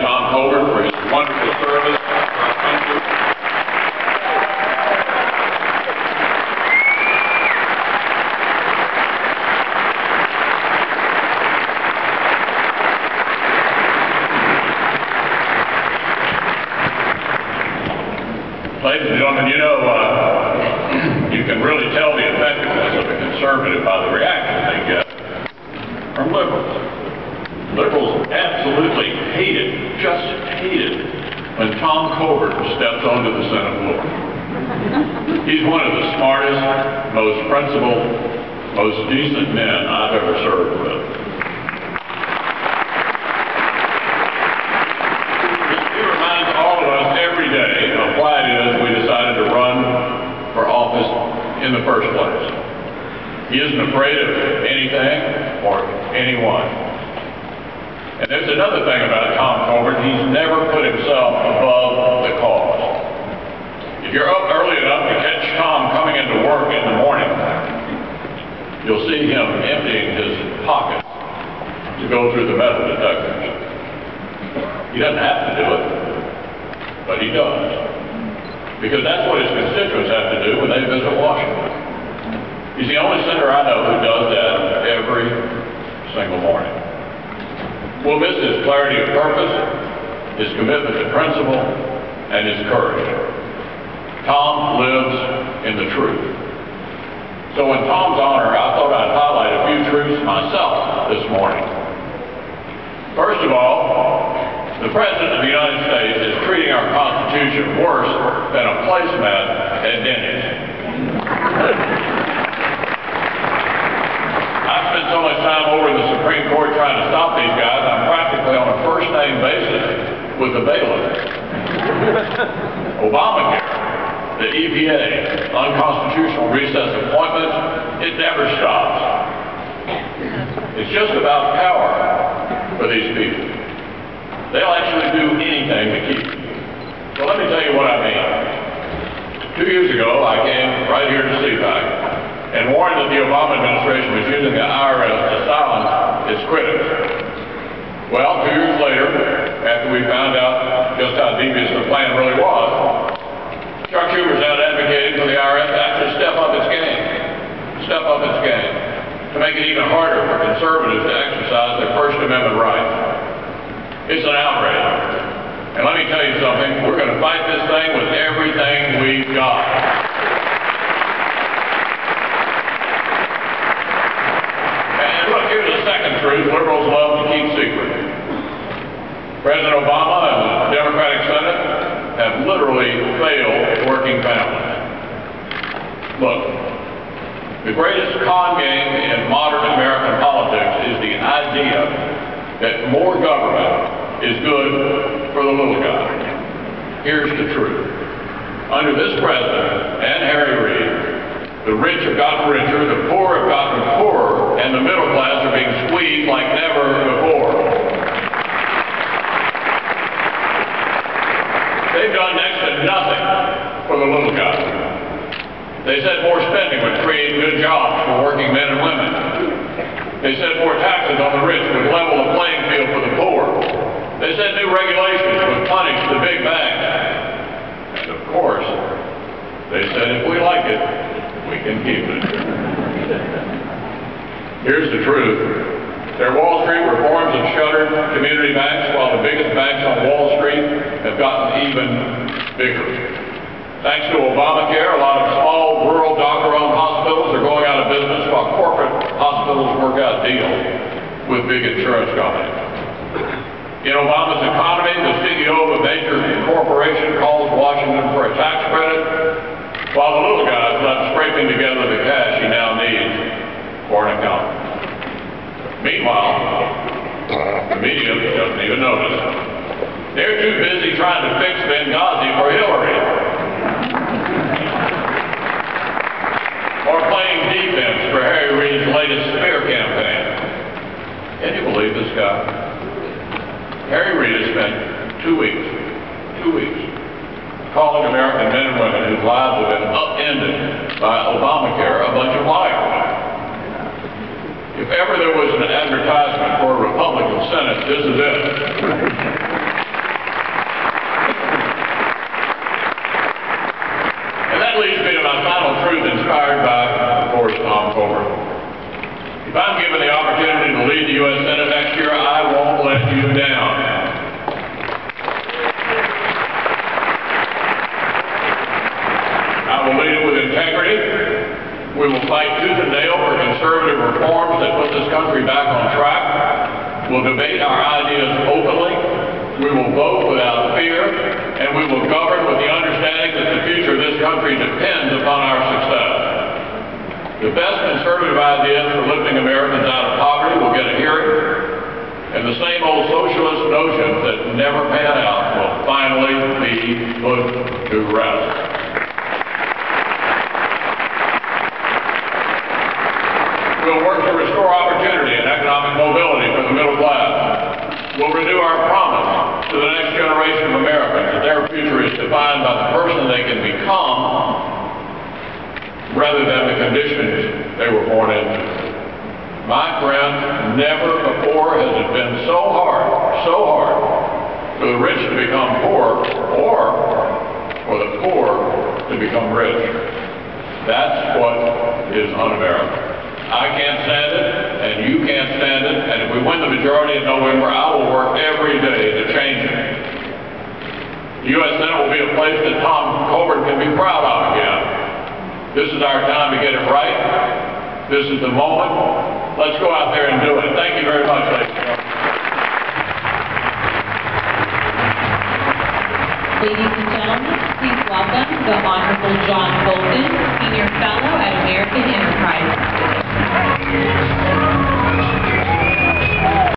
Tom Colbert for his wonderful service to our country. Ladies and gentlemen, you know, you can really tell the effectiveness of a conservative by the reaction they get from liberals. Liberals absolutely hated, just hated, when Tom Colbert steps onto the Senate floor. He's one of the smartest, most principled, most decent men I've ever served with. He reminds all of us every day of why it is we decided to run for office in the first place. He isn't afraid of anything or anyone. And there's another thing about Tom Colbert, he's never put himself above the cause. If you're up early enough to catch Tom coming into work in the morning, you'll see him emptying his pockets to go through the metal detectors. He doesn't have to do it, but he does. Because that's what his constituents have to do when they visit Washington. He's the only senator I know who does that every single morning. We'll miss his clarity of purpose, his commitment to principle, and his courage. Tom lives in the truth. So in Tom's honor, I thought I'd highlight a few truths myself this morning. First of all, the President of the United States is treating our Constitution worse than a placemat at Denny's. I've spent so much time over in the Supreme Court trying to stop these guys, I'm practically on a first-name basis with the bailiff. Obamacare, the EPA, unconstitutional recess appointments, it never stops. It's just about power for these people. They'll actually do anything to keep it. So let me tell you what I mean. 2 years ago, I came right here to CPAC and warned that the Obama administration was using the IRS to silence its critics. Well, 2 years later, after we found out just how devious the plan really was, Chuck Schumer's out advocating for the IRS to actually step up its game, to make it even harder for conservatives to exercise their First Amendment rights. It's an outrage. And let me tell you something, we're going to fight this thing with everything we've got. And look, here's the second truth liberals love to keep secret. President Obama and the Democratic Senate have literally failed working families. Look, the greatest con game in modern American politics is the idea that more government is good for the little guy. Here's the truth. Under this president and Harry Reid, the rich have gotten richer, the poor have gotten poorer, and the middle class are being squeezed like never before. They've done next to nothing for the little guy. They said more spending would create good jobs for working men and women. They said more taxes on the rich would level the playing field for the poor. They said new regulations would punish the big banks. And of course, they said if we like it, we can keep it. Here's the truth. Their Wall Street reforms have shuttered community banks, while the biggest banks on Wall Street have gotten even bigger. Thanks to Obamacare, a lot of small, rural, doctor-owned hospitals are going out of business, while corporate hospitals work out deals with big insurance companies. In Obama's economy, the CEO of a major corporation calls Washington for a tax credit, while the little guy's left scraping together the cash he now needs for an accountant. Meanwhile, the media doesn't even notice. They're too busy trying to fix Benghazi for Hillary, or playing defense for Harry Reid's latest smear campaign. Can you believe this guy? Harry Reid has spent 2 weeks, calling American men and women whose lives have been upended by Obamacare a bunch of liars. If ever there was an advertisement for a Republican Senate, this is it. govern with the understanding that the future of this country depends upon our success. The best conservative ideas for lifting Americans out of poverty will get a hearing, and the same old socialist notions that never pan out will finally be put to rest. We'll work to restore opportunity and economic mobility for the middle class. We'll renew our promise to the next generation of Americans that their future is defined by the person they can become rather than the conditions they were born into. My friend, never before has it been so hard for the rich to become poor or for the poor to become rich. That's what is un-American. I can't stand it, and you can't stand it, and if we win the majority in November, I will work every day to change it. The U.S. Senate will be a place that Tom Coburn can be proud of again. This is our time to get it right. This is the moment. Let's go out there and do it. Thank you very much, ladies and gentlemen. Ladies and gentlemen, please welcome the Honorable John Bolton,